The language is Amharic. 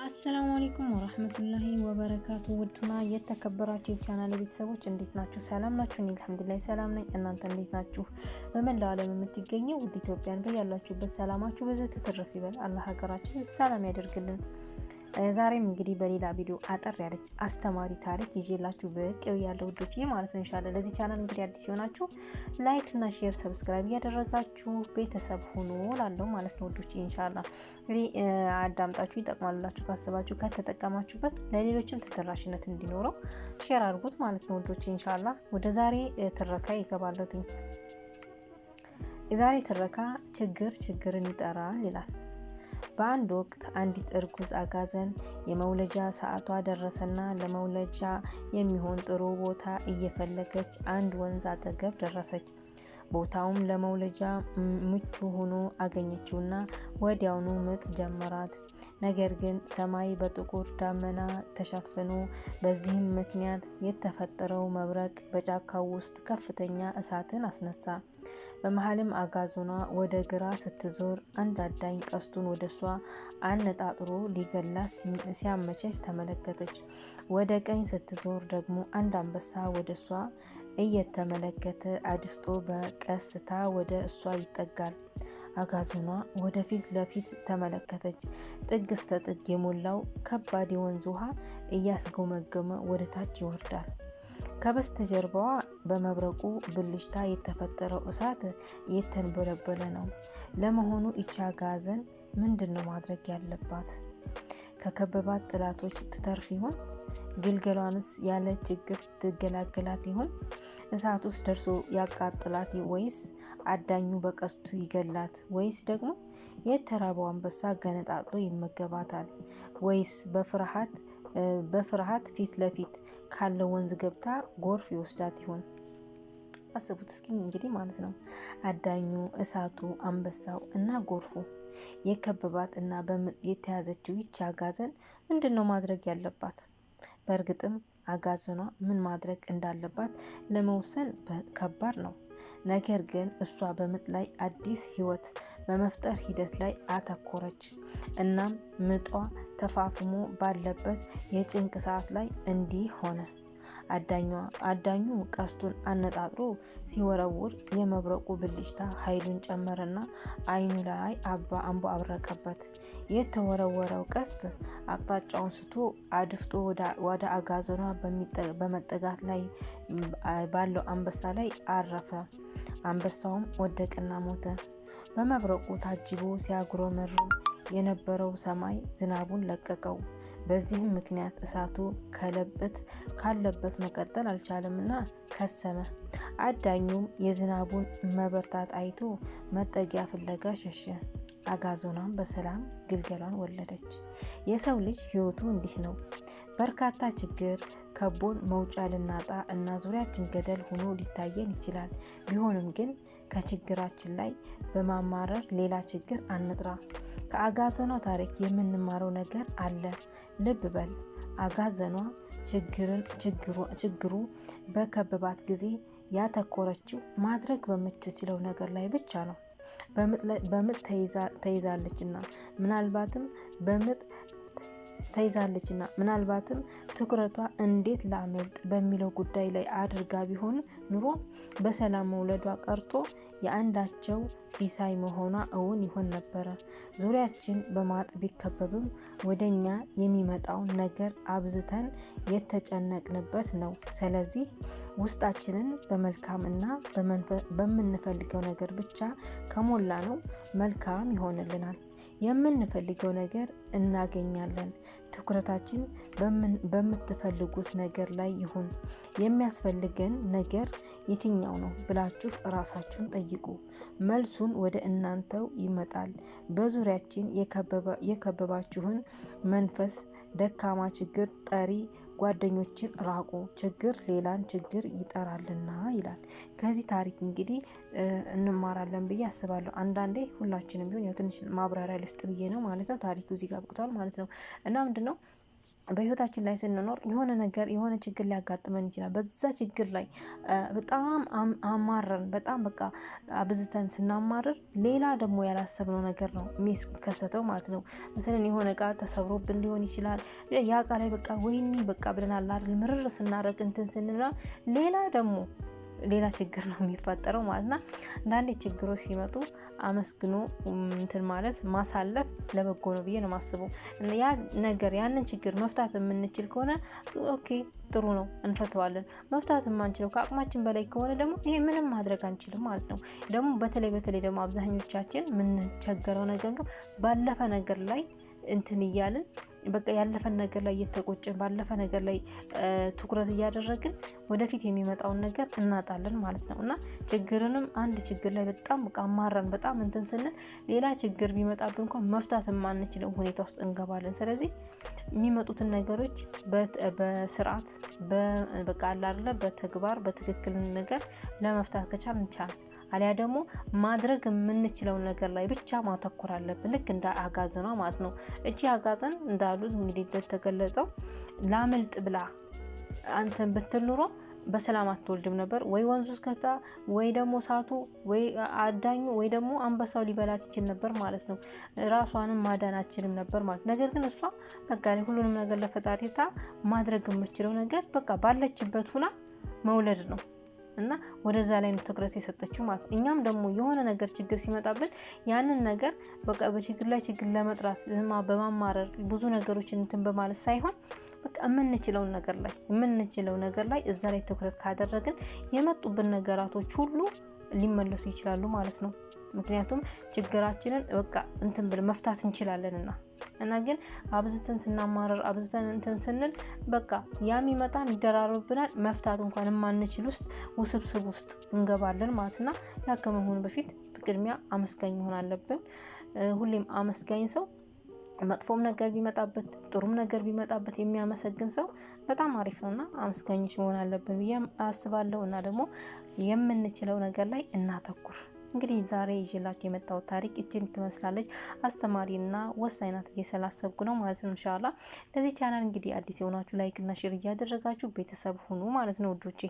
አሰላሙ አለይኩም ወራህመቱላሂ ወበረካቱ። ውድና የተከበራችሁ የቻናል ቤተሰቦች እንዴት ናችሁ? ሰላም ናችሁ? እኔ አልሐምዱሊላህ ሰላም ነኝ። እናንተ እንዴት ናችሁ? በመላው ዓለም የምትገኙ ውድ ኢትዮጵያን በያላችሁበት ሰላማችሁ ብዙ ትትርፍ ይበል። አላህ ሀገራችን ሰላም ያደርግልን። ዛሬም እንግዲህ በሌላ ቪዲዮ አጠር ያለች አስተማሪ ታሪክ ይዤላችሁ ብቅ ያለው ውዶች ማለት ነው። ኢንሻአላህ ለዚህ ቻናል እንግዲህ አዲስ የሆናችሁ ላይክ እና ሼር ሰብስክራይብ እያደረጋችሁ ቤተሰብ ሁኑ ላለው ማለት ነው ውዶች። ኢንሻአላህ እንግዲህ አዳምጣችሁ ይጠቅማላችሁ ካስባችሁ ከተጠቀማችሁበት ለሌሎችም ተደራሽነት እንዲኖረው ሼር አድርጉት ማለት ነው ውዶች። ኢንሻአላህ ወደ ዛሬ ትረካ ይገባለሁ። የዛሬ ትረካ ችግርን ይጠራል ይላል። በአንድ ወቅት አንዲት እርጉዝ አጋዘን የመውለጃ ሰዓቷ ደረሰና ለመውለጃ የሚሆን ጥሩ ቦታ እየፈለገች አንድ ወንዝ አጠገብ ደረሰች። ቦታውም ለመውለጃ ምቹ ሆኖ አገኘችውና ወዲያውኑ ምጥ ጀመራት። ነገር ግን ሰማይ በጥቁር ደመና ተሸፍኖ በዚህም ምክንያት የተፈጠረው መብረቅ በጫካው ውስጥ ከፍተኛ እሳትን አስነሳ። በመሃልም አጋዘኗ ወደ ግራ ስትዞር አንድ አዳኝ ቀስቱን ወደሷ አነጣጥሮ ሊገላት ሲያመቻች ተመለከተች። ወደ ቀኝ ስትዞር ደግሞ አንድ አንበሳ ወደሷ እየተመለከተ አድፍጦ በቀስታ ወደ እሷ ይጠጋል። አጋዘኗ ወደፊት ለፊት ተመለከተች። ጥግ እስከ ጥግ የሞላው ከባድ የወንዝ ውሃ እያስጎመገመ ወደ ታች ይወርዳል። ከበስተጀርባዋ በመብረቁ ብልጭታ የተፈጠረው እሳት እየተንበለበለ ነው። ለመሆኑ ይቺ አጋዘን ምንድነው ማድረግ ያለባት? ከከበባት ጥላቶች ትተርፍ ይሆን? ግልገሏንስ ያለ ችግር ትገላገላት ይሆን? እሳት ውስጥ ደርሶ ያቃጥላት ወይስ አዳኙ በቀስቱ ይገላት? ወይስ ደግሞ የተራበው አንበሳ ገነጣጥሎ ይመገባታል? ወይስ በፍርሃት ፊት ለፊት ካለው ወንዝ ገብታ ጎርፍ ይወስዳት ይሆን? አስቡት እስኪ እንግዲህ ማለት ነው። አዳኙ፣ እሳቱ፣ አንበሳው እና ጎርፉ የከበባት እና የተያዘችው ይቺ አጋዘን ምንድነው ማድረግ ያለባት? በእርግጥም አጋዘኗ ምን ማድረግ እንዳለባት ለመወሰን ከባድ ነው። ነገር ግን እሷ በምጥ ላይ አዲስ ህይወት በመፍጠር ሂደት ላይ አተኮረች። እናም ምጧ ተፋፍሞ ባለበት የጭንቅ ሰዓት ላይ እንዲህ ሆነ። አዳኙ ቀስቱን አነጣጥሮ ሲወረውር የመብረቁ ብልጭታ ኃይሉን ጨመረና አይኑ ላይ አንቦ አብረቀበት። የተወረወረው ቀስት አቅጣጫውን ስቶ አድፍጦ ወደ አጋዘኗ በመጠጋት ላይ ባለው አንበሳ ላይ አረፈ። አንበሳውም ወደቀና ሞተ። በመብረቁ ታጅቦ ሲያጉረመርም የነበረው ሰማይ ዝናቡን ለቀቀው። በዚህም ምክንያት እሳቱ ካለበት መቀጠል አልቻለምና ከሰመ። አዳኙም የዝናቡን መበርታት አይቶ መጠጊያ ፍለጋ ሸሸ። አጋዘኗም በሰላም ግልገሏን ወለደች። የሰው ልጅ ህይወቱ እንዲህ ነው። በርካታ ችግር ከቦን መውጫ ልናጣ እና ዙሪያችን ገደል ሆኖ ሊታየን ይችላል። ቢሆንም ግን ከችግራችን ላይ በማማረር ሌላ ችግር አንጥራ። ከአጋዘኗ ታሪክ የምንማረው ነገር አለ። ልብ በል፣ አጋዘኗ ችግሩ በከበባት ጊዜ ያተኮረችው ማድረግ በምትችለው ነገር ላይ ብቻ ነው። በምጥ ምናልባትም ትኩረቷ እንዴት ላመልጥ በሚለው ጉዳይ ላይ አድርጋ ቢሆን ኑሮ በሰላም መውለዷ ቀርቶ የአንዳቸው ሲሳይ መሆኗ እውን ይሆን ነበረ። ዙሪያችን በማጥ ቢከበብም ወደኛ የሚመጣውን ነገር አብዝተን የተጨነቅንበት ነው። ስለዚህ ውስጣችንን በመልካም እና በምንፈልገው ነገር ብቻ ከሞላ ነው መልካም ይሆንልናል። የምንፈልገው ነገር እናገኛለን። ትኩረታችን በምትፈልጉት ነገር ላይ ይሁን። የሚያስፈልገን ነገር የትኛው ነው ብላችሁ ራሳችሁን ጠይቁ። መልሱን ወደ እናንተው ይመጣል። በዙሪያችን የከበባችሁን መንፈስ ደካማ ችግር ጠሪ ጓደኞችን ራቁ። ችግር ሌላን ችግር ይጠራልና ይላል። ከዚህ ታሪክ እንግዲህ እንማራለን ብዬ አስባለሁ። አንዳንዴ ሁላችንም ቢሆን ያው ትንሽ ማብራሪያ ልስጥ ብዬ ነው ማለት ነው። ታሪኩ እዚህ ጋር ብቅቷል ማለት ነው። እና ምንድነው በህይወታችን ላይ ስንኖር የሆነ ነገር የሆነ ችግር ሊያጋጥመን ይችላል። በዛ ችግር ላይ በጣም አማረን በጣም በቃ አብዝተን ስናማርር ሌላ ደግሞ ያላሰብነው ነገር ነው የሚከሰተው ማለት ነው። مثلا የሆነ እቃ ተሰብሮብን ሊሆን ይችላል። ያ እቃ ላይ በቃ ወይኔ በቃ ብለናል አይደል ምርር ስናረግ እንትን ስንና ሌላ ችግር ነው የሚፈጠረው ማለትና አንዳንዴ ችግሮች ሲመጡ አመስግኖ እንትን ማለት ማሳለፍ ለበጎ ነው ብዬ ነው የማስበው። ያ ነገር ያንን ችግር መፍታት የምንችል ከሆነ ኦኬ ጥሩ ነው እንፈተዋለን። መፍታት የማንችለው ከአቅማችን በላይ ከሆነ ደግሞ ይሄ ምንም ማድረግ አንችልም ማለት ነው። ደግሞ በተለይ ደግሞ አብዛኞቻችን የምንቸገረው ነገር ነው ባለፈ ነገር ላይ እንትን እያልን በቃ ያለፈን ነገር ላይ እየተቆጨን ባለፈ ነገር ላይ ትኩረት እያደረግን ወደፊት የሚመጣውን ነገር እናጣለን ማለት ነው። እና ችግርንም አንድ ችግር ላይ በጣም በቃ አማረን በጣም እንትን ስንል ሌላ ችግር ቢመጣብን እንኳን መፍታት የማንችለው ሁኔታ ውስጥ እንገባለን። ስለዚህ የሚመጡትን ነገሮች በስርዓት በቃ አይደለ በተግባር በትክክል ነገር ለመፍታት ከቻልን አሊያ ደግሞ ማድረግ የምንችለው ነገር ላይ ብቻ ማተኮር አለብን። ልክ እንደ አጋዘኗ ማለት ነው። እቺ አጋዘን እንዳሉት እንግዲህ እንደተገለጸው ላምልጥ ብላ አንተን ብትል ኑሮ በሰላም አትወልድም ነበር። ወይ ወንዙ ውስጥ ገብታ ወይ ደግሞ እሳቱ ወይ አዳኙ ወይ ደግሞ አንበሳው ሊበላት ይችል ነበር ማለት ነው። ራሷንም ማዳን አትችልም ነበር ማለት። ነገር ግን እሷ በቃ ሁሉንም ነገር ለፈጣሪታ ማድረግ የምትችለው ነገር በቃ ባለችበት ሁና መውለድ ነው። እና ወደዛ ላይ ትኩረት የሰጠችው ማለት ነው። እኛም ደግሞ የሆነ ነገር ችግር ሲመጣብን ያንን ነገር በቃ በችግር ላይ ችግር ለመጥራት በማማረር ብዙ ነገሮችን እንትን በማለት ሳይሆን በቃ የምንችለው ነገር ላይ እዛ ላይ ትኩረት ካደረግን የመጡብን ነገራቶች ሁሉ ሊመለሱ ይችላሉ ማለት ነው። ምክንያቱም ችግራችንን በቃ እንትን ብለን መፍታት እንችላለንና እና ግን አብዝተን ስናማረር አብዝተን እንትን ስንል በቃ ያም ይመጣን ይደራረብናል መፍታት እንኳን የማንችል ውስብስብ ውስጥ እንገባለን ማለትና ያ ከመሆኑ በፊት በቅድሚያ አመስጋኝ መሆን አለብን። ሁሌም አመስጋኝ ሰው መጥፎም ነገር ቢመጣበት ጥሩም ነገር ቢመጣበት የሚያመሰግን ሰው በጣም አሪፍ ነውና አመስጋኞች መሆን አለብን ብዬ አስባለሁ። እና ደግሞ የምንችለው ነገር ላይ እናተኩር። እንግዲህ ዛሬ ይዤላችሁ የመጣሁት ታሪክ እቺን ትመስላለች። አስተማሪና ወሳኝ ናት እየሰላሰብኩ ነው ማለት ነው። ኢንሻአላህ ለዚህ ቻናል እንግዲህ አዲስ የሆናችሁ ላይክ እና ሼር እያደረጋችሁ ቤተሰብ ሁኑ ማለት ነው ውዶቼ።